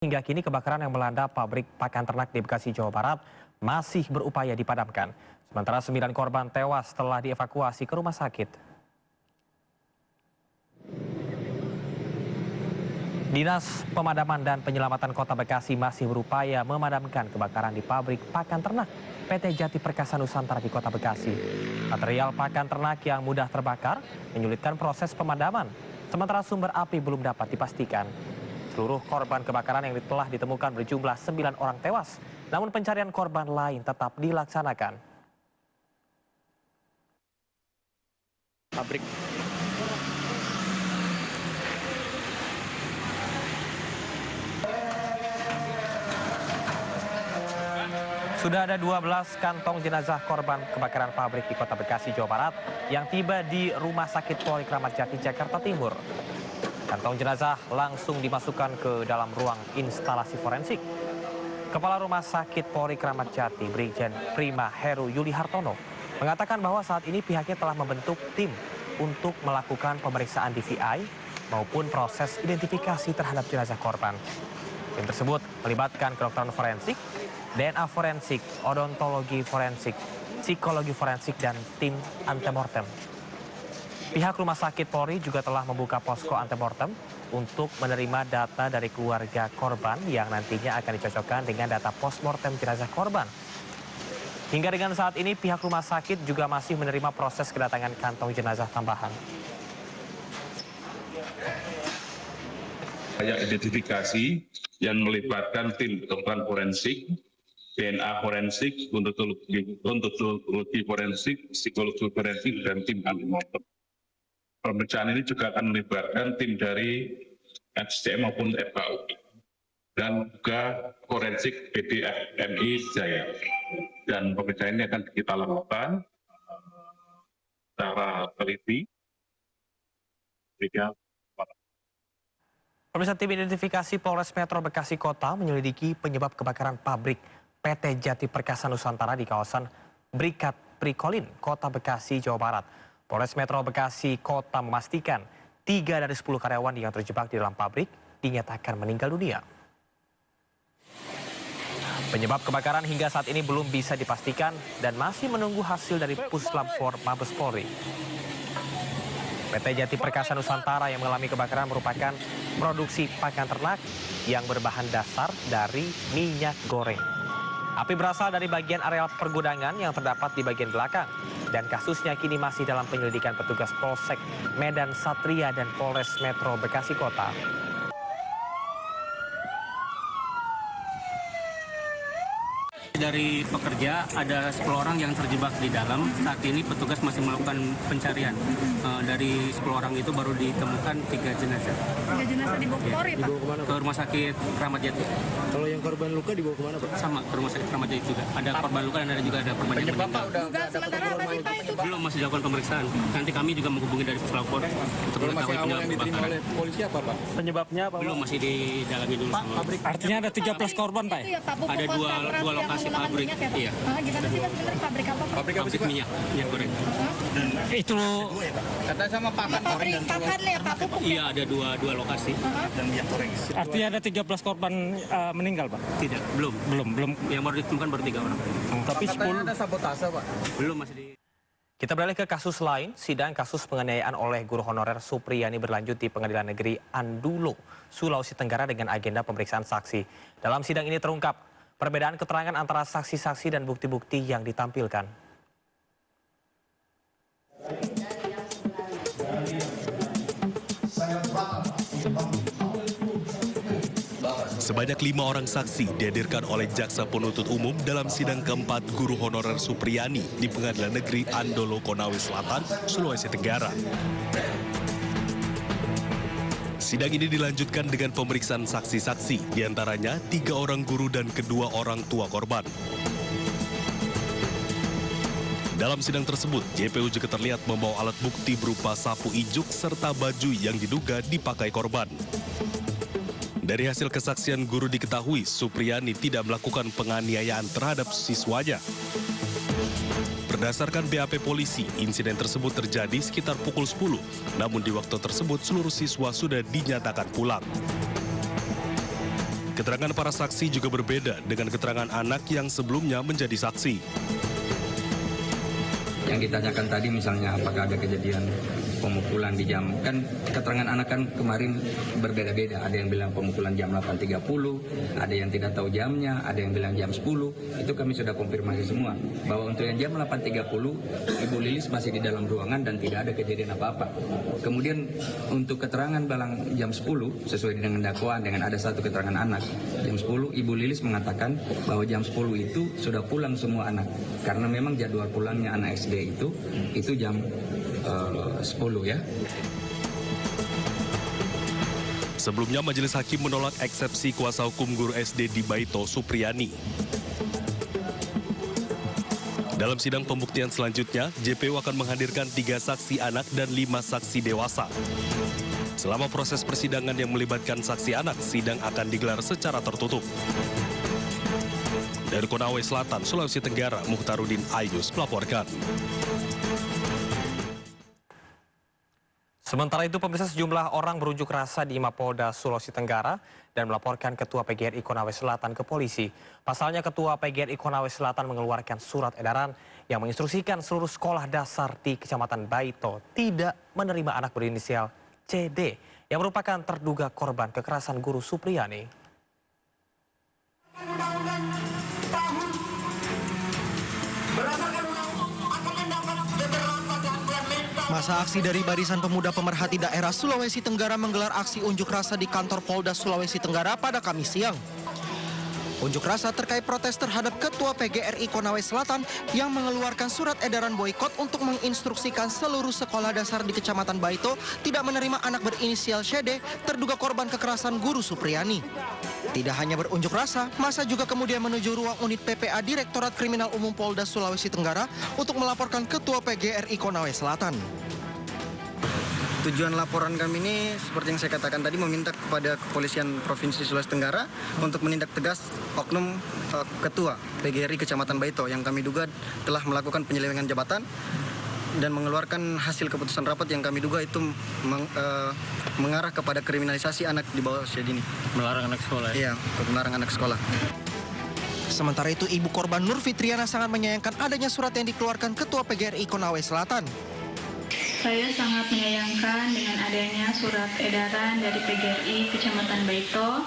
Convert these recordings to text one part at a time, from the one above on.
Hingga kini kebakaran yang melanda pabrik pakan ternak di Bekasi, Jawa Barat masih berupaya dipadamkan. Sementara 9 korban tewas setelah dievakuasi ke rumah sakit. Dinas Pemadaman dan Penyelamatan Kota Bekasi masih berupaya memadamkan kebakaran di pabrik pakan ternak PT Jati Perkasa Nusantara di Kota Bekasi. Material pakan ternak yang mudah terbakar menyulitkan proses pemadaman, sementara sumber api belum dapat dipastikan. Seluruh korban kebakaran yang telah ditemukan berjumlah 9 orang tewas, namun pencarian korban lain tetap dilaksanakan. Pabrik. Sudah ada 12 kantong jenazah korban kebakaran pabrik di Kota Bekasi, Jawa Barat yang tiba di Rumah Sakit Polri Kramat Jati, Jakarta Timur. Kantong jenazah langsung dimasukkan ke dalam ruang instalasi forensik. Kepala Rumah Sakit Polri Kramat Jati, Brigjen Prima Heru Yuli Hartono, mengatakan bahwa saat ini pihaknya telah membentuk tim untuk melakukan pemeriksaan DVI maupun proses identifikasi terhadap jenazah korban. Tim tersebut melibatkan kedokteran forensik, DNA forensik, odontologi forensik, psikologi forensik, dan tim antemortem. Pihak Rumah Sakit Polri juga telah membuka posko antemortem untuk menerima data dari keluarga korban yang nantinya akan dicocokkan dengan data postmortem jenazah korban. Hingga dengan saat ini pihak rumah sakit juga masih menerima proses kedatangan kantong jenazah tambahan. Banyak identifikasi yang melibatkan tim kedokteran forensik, DNA forensik, odontologi forensik, psikologi forensik, dan tim antemortem. Pemeriksaan ini juga akan melibatkan tim dari SDM maupun FKU dan juga forensik BDFMI Jaya. Dan pemeriksaan ini akan kita lakukan secara teliti. Pemirsa, tim identifikasi Polres Metro Bekasi Kota menyelidiki penyebab kebakaran pabrik PT Jati Perkasa Nusantara di kawasan Brikat Prikolin, Kota Bekasi, Jawa Barat. Polres Metro Bekasi Kota memastikan 3 dari 10 karyawan yang terjebak di dalam pabrik dinyatakan meninggal dunia. Penyebab kebakaran hingga saat ini belum bisa dipastikan dan masih menunggu hasil dari Puslab 4 Mabes Polri. PT Jati Perkasa Nusantara yang mengalami kebakaran merupakan produksi pakan ternak yang berbahan dasar dari minyak goreng. Api berasal dari bagian areal pergudangan yang terdapat di bagian belakang. Dan kasusnya kini masih dalam penyelidikan petugas Polsek Medan Satria dan Polres Metro Bekasi Kota. Dari pekerja ada 10 orang yang terjebak di dalam. Saat ini petugas masih melakukan pencarian. Dari 10 orang itu baru ditemukan 3 jenazah. 3 jenazah dibawa ke Polri, Pak? Dibawa kemana, Pak? Ke Rumah Sakit Kramat Jati. Kalau yang korban luka dibawa kemana, Pak? Sama, ke Rumah Sakit Kramat Jati juga. Ada korban luka dan ada juga ada korban yang meninggal. Dugaan sementara apa sih, Pak, itu? Belum, masih dilakukan pemeriksaan. Nanti kami juga menghubungi dari Puslab 4 untuk mengetahui penyebab kebakaran. Oleh polisi apa, Pak? Penyebabnya apa? Belum, masih didalami dulu semua. Artinya ada 13 korban, Pak? Ada dua lokasi pabrik. Iya. Gimana sih, Mas, sebenarnya pabrik apa, Pak? Pabrik minyak goreng. Itu Kata sama pakan goreng dan Pakan ya, Pak, pupuk ya? Iya, ada dua lokasi. dan minyak goreng. artinya ada 13 korban meninggal, Pak? Tidak, belum. Yang baru ditemukan baru 3 orang. Tapi 10 ada sabotase, Pak. Belum, masih di... Kita beralih ke kasus lain. Sidang kasus penganiayaan oleh guru honorer Supriyani berlanjut di Pengadilan Negeri Andulo, Sulawesi Tenggara dengan agenda pemeriksaan saksi. Dalam sidang ini terungkap perbedaan keterangan antara saksi-saksi dan bukti-bukti yang ditampilkan. Sebanyak 5 orang saksi dihadirkan oleh Jaksa Penuntut Umum dalam sidang keempat guru honorer Supriyani di Pengadilan Negeri Andolo, Konawe Selatan, Sulawesi Tenggara. Sidang ini dilanjutkan dengan pemeriksaan saksi-saksi, diantaranya 3 orang guru dan kedua orang tua korban. Dalam sidang tersebut, JPU juga terlihat membawa alat bukti berupa sapu ijuk serta baju yang diduga dipakai korban. Dari hasil kesaksian guru diketahui, Supriyani tidak melakukan penganiayaan terhadap siswanya. Berdasarkan BAP polisi, insiden tersebut terjadi sekitar pukul 10. Namun di waktu tersebut seluruh siswa sudah dinyatakan pulang. Keterangan para saksi juga berbeda dengan keterangan anak yang sebelumnya menjadi saksi. Yang ditanyakan tadi misalnya apakah ada kejadian pemukulan di jam, kan keterangan anak kan kemarin berbeda-beda. Ada yang bilang pemukulan jam 8.30, ada yang tidak tahu jamnya, ada yang bilang jam 10. Itu kami sudah konfirmasi semua. Bahwa untuk yang jam 8.30, Ibu Lilis masih di dalam ruangan dan tidak ada kejadian apa-apa. Kemudian untuk keterangan bilang jam 10, sesuai dengan dakwaan dengan ada satu keterangan anak. Jam 10, Ibu Lilis mengatakan bahwa jam 10 itu sudah pulang semua anak. Karena memang jadwal pulangnya anak SD itu jam 10 ya. Sebelumnya majelis hakim menolak eksepsi kuasa hukum guru SD di Baito Supriyani. Dalam sidang pembuktian selanjutnya, JPU akan menghadirkan 3 saksi anak dan 5 saksi dewasa. Selama proses persidangan yang melibatkan saksi anak, sidang akan digelar secara tertutup. Dari Konawe Selatan, Sulawesi Tenggara, Muhtarudin Ayus melaporkan. Sementara itu, pemirsa, sejumlah orang berunjuk rasa di Mapolda Sulawesi Tenggara dan melaporkan Ketua PGRI Konawe Selatan ke polisi. Pasalnya, Ketua PGRI Konawe Selatan mengeluarkan surat edaran yang menginstruksikan seluruh sekolah dasar di Kecamatan Baito tidak menerima anak berinisial CD yang merupakan terduga korban kekerasan guru Supriyani. Masa aksi dari Barisan Pemuda Pemerhati Daerah Sulawesi Tenggara menggelar aksi unjuk rasa di kantor Polda Sulawesi Tenggara pada Kamis siang. Unjuk rasa terkait protes terhadap Ketua PGRI Konawe Selatan yang mengeluarkan surat edaran boikot untuk menginstruksikan seluruh sekolah dasar di Kecamatan Baito tidak menerima anak berinisial CD terduga korban kekerasan guru Supriyani. Tidak hanya berunjuk rasa, massa juga kemudian menuju ruang unit PPA Direktorat Kriminal Umum Polda Sulawesi Tenggara untuk melaporkan Ketua PGRI Konawe Selatan. Tujuan laporan kami ini seperti yang saya katakan tadi meminta kepada Kepolisian Provinsi Sulawesi Tenggara untuk menindak tegas oknum Ketua PGRI Kecamatan Baito yang kami duga telah melakukan penyelewengan jabatan dan mengeluarkan hasil keputusan rapat yang kami duga itu mengarah kepada kriminalisasi anak di bawah usia dini. Melarang anak sekolah ya? Iya, melarang anak sekolah. Sementara itu, ibu korban Nur Fitriana sangat menyayangkan adanya surat yang dikeluarkan Ketua PGRI Konawe Selatan. Saya sangat menyayangkan dengan adanya surat edaran dari PGRI Kecamatan Baito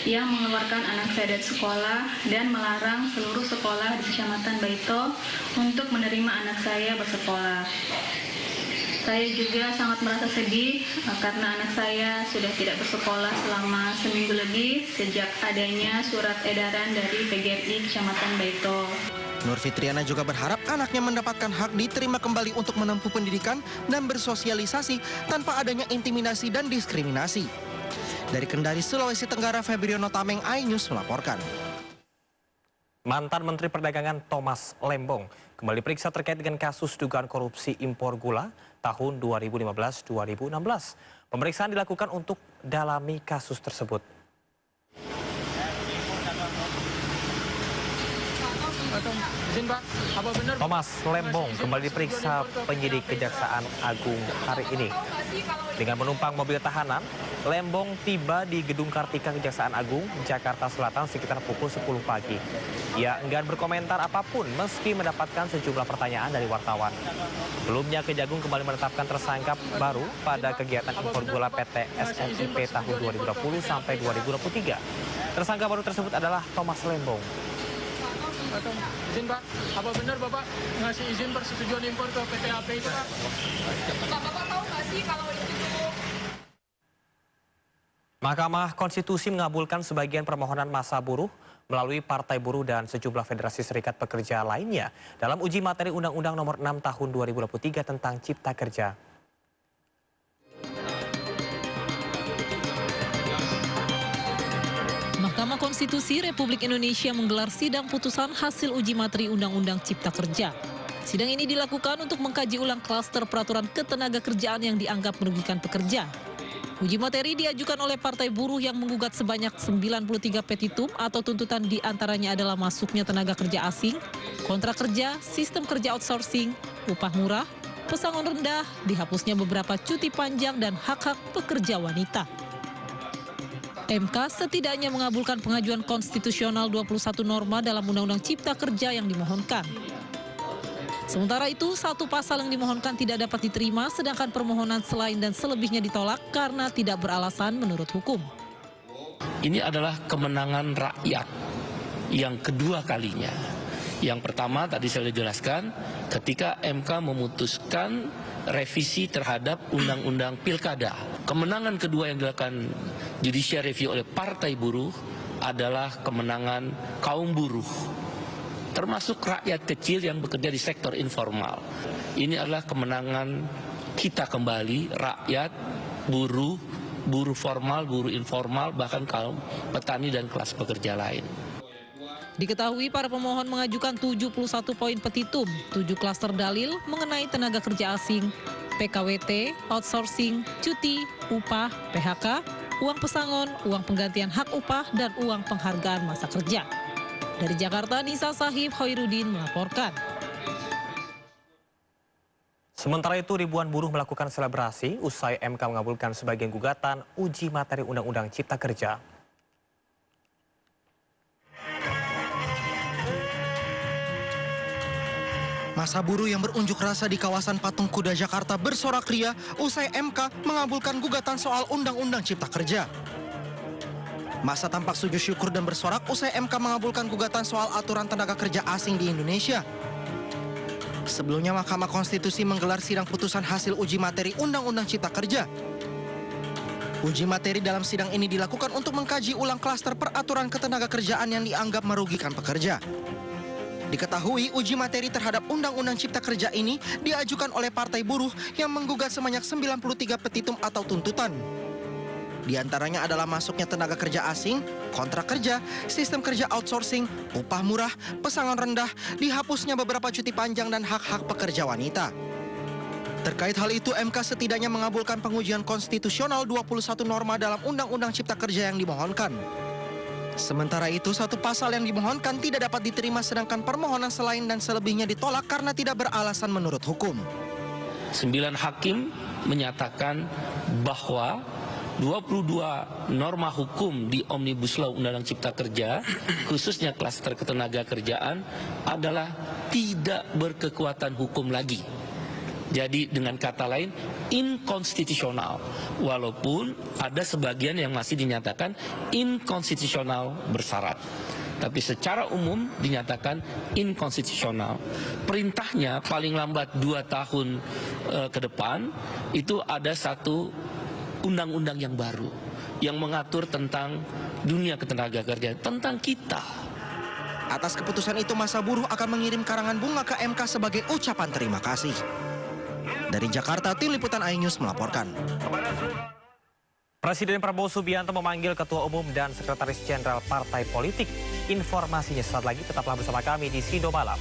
yang mengeluarkan anak saya dari sekolah dan melarang seluruh sekolah di Kecamatan Baito untuk menerima anak saya bersekolah. Saya juga sangat merasa sedih karena anak saya sudah tidak bersekolah selama seminggu lebih sejak adanya surat edaran dari PGRI Kecamatan Baito. Nur Fitriana juga berharap anaknya mendapatkan hak diterima kembali untuk menempuh pendidikan dan bersosialisasi tanpa adanya intimidasi dan diskriminasi. Dari Kendari, Sulawesi Tenggara, Febriono Tameng, iNews melaporkan. Mantan Menteri Perdagangan Thomas Lembong kembali diperiksa terkait dengan kasus dugaan korupsi impor gula tahun 2015-2016. Pemeriksaan dilakukan untuk dalami kasus tersebut. Thomas Lembong kembali diperiksa penyidik Kejaksaan Agung hari ini. Dengan menumpang mobil tahanan, Lembong tiba di Gedung Kartika Kejaksaan Agung, Jakarta Selatan sekitar pukul 10 pagi. Ia enggan berkomentar apapun meski mendapatkan sejumlah pertanyaan dari wartawan. Sebelumnya, Kejagung kembali menetapkan tersangka baru pada kegiatan impor gula PT SNIP tahun 2020 sampai 2023. Tersangka baru tersebut adalah Thomas Lembong. Izin Pak, apa benar Bapak ngasih izin persetujuan impor ke PT AP itu Pak? Bapak tahu nggak sih kalau itu? Mahkamah Konstitusi mengabulkan sebagian permohonan massa buruh melalui Partai Buruh dan sejumlah federasi serikat pekerja lainnya dalam uji materi Undang-Undang Nomor 6 Tahun 2023 tentang Cipta Kerja. Mahkamah Konstitusi Republik Indonesia menggelar sidang putusan hasil uji materi Undang-Undang Cipta Kerja. Sidang ini dilakukan untuk mengkaji ulang klaster peraturan ketenaga kerjaan yang dianggap merugikan pekerja. Uji materi diajukan oleh Partai Buruh yang menggugat sebanyak 93 petitum atau tuntutan diantaranya adalah masuknya tenaga kerja asing, kontrak kerja, sistem kerja outsourcing, upah murah, pesangon rendah, dihapusnya beberapa cuti panjang dan hak-hak pekerja wanita. MK setidaknya mengabulkan pengajuan konstitusional 21 norma dalam Undang-Undang Cipta Kerja yang dimohonkan. Sementara itu, satu pasal yang dimohonkan tidak dapat diterima, sedangkan permohonan selain dan selebihnya ditolak karena tidak beralasan menurut hukum. Ini adalah kemenangan rakyat yang kedua kalinya. Yang pertama tadi saya sudah jelaskan, ketika MK memutuskan revisi terhadap Undang-Undang Pilkada. Kemenangan kedua yang dilakukan judicial review oleh Partai Buruh adalah kemenangan kaum buruh, termasuk rakyat kecil yang bekerja di sektor informal. Ini adalah kemenangan kita kembali, rakyat, buruh, buruh formal, buruh informal, bahkan kaum petani dan kelas pekerja lain. Diketahui para pemohon mengajukan 71 poin petitum, 7 klaster dalil mengenai tenaga kerja asing, PKWT, outsourcing, cuti, upah, PHK, uang pesangon, uang penggantian hak upah, dan uang penghargaan masa kerja. Dari Jakarta, Nisa Sahib Hoirudin melaporkan. Sementara itu, ribuan buruh melakukan selebrasi usai MK mengabulkan sebagian gugatan uji materi Undang-Undang Cipta Kerja. Masa buruh yang berunjuk rasa di kawasan Patung Kuda Jakarta bersorak ria usai MK mengabulkan gugatan soal Undang-Undang Cipta Kerja. Masa tampak sujud syukur dan bersorak usai MK mengabulkan gugatan soal aturan tenaga kerja asing di Indonesia. Sebelumnya Mahkamah Konstitusi menggelar sidang putusan hasil uji materi Undang-Undang Cipta Kerja. Uji materi dalam sidang ini dilakukan untuk mengkaji ulang klaster peraturan ketenaga kerjaan yang dianggap merugikan pekerja. Diketahui uji materi terhadap Undang-Undang Cipta Kerja ini diajukan oleh Partai Buruh yang menggugat sebanyak 93 petitum atau tuntutan. Di antaranya adalah masuknya tenaga kerja asing, kontrak kerja, sistem kerja outsourcing, upah murah, pesangon rendah, dihapusnya beberapa cuti panjang dan hak-hak pekerja wanita. Terkait hal itu, MK setidaknya mengabulkan pengujian konstitusional 21 norma dalam Undang-Undang Cipta Kerja yang dimohonkan. Sementara itu, satu pasal yang dimohonkan tidak dapat diterima sedangkan permohonan selain dan selebihnya ditolak karena tidak beralasan menurut hukum. 9 hakim menyatakan bahwa 22 norma hukum di Omnibus Law Undang-Undang Cipta Kerja, khususnya klaster ketenaga kerjaan, adalah tidak berkekuatan hukum lagi. Jadi dengan kata lain, inkonstitusional. Walaupun ada sebagian yang masih dinyatakan inkonstitusional bersyarat. Tapi secara umum dinyatakan inkonstitusional. Perintahnya paling lambat 2 tahun ke depan, itu ada satu undang-undang yang baru yang mengatur tentang dunia ketenaga kerjaan, tentang kita. Atas keputusan itu, masa buruh akan mengirim karangan bunga ke MK sebagai ucapan terima kasih. Dari Jakarta, tim liputan iNews melaporkan. Presiden Prabowo Subianto memanggil Ketua Umum dan Sekretaris Jenderal Partai Politik. Informasinya saat lagi, tetaplah bersama kami di Sido Malam.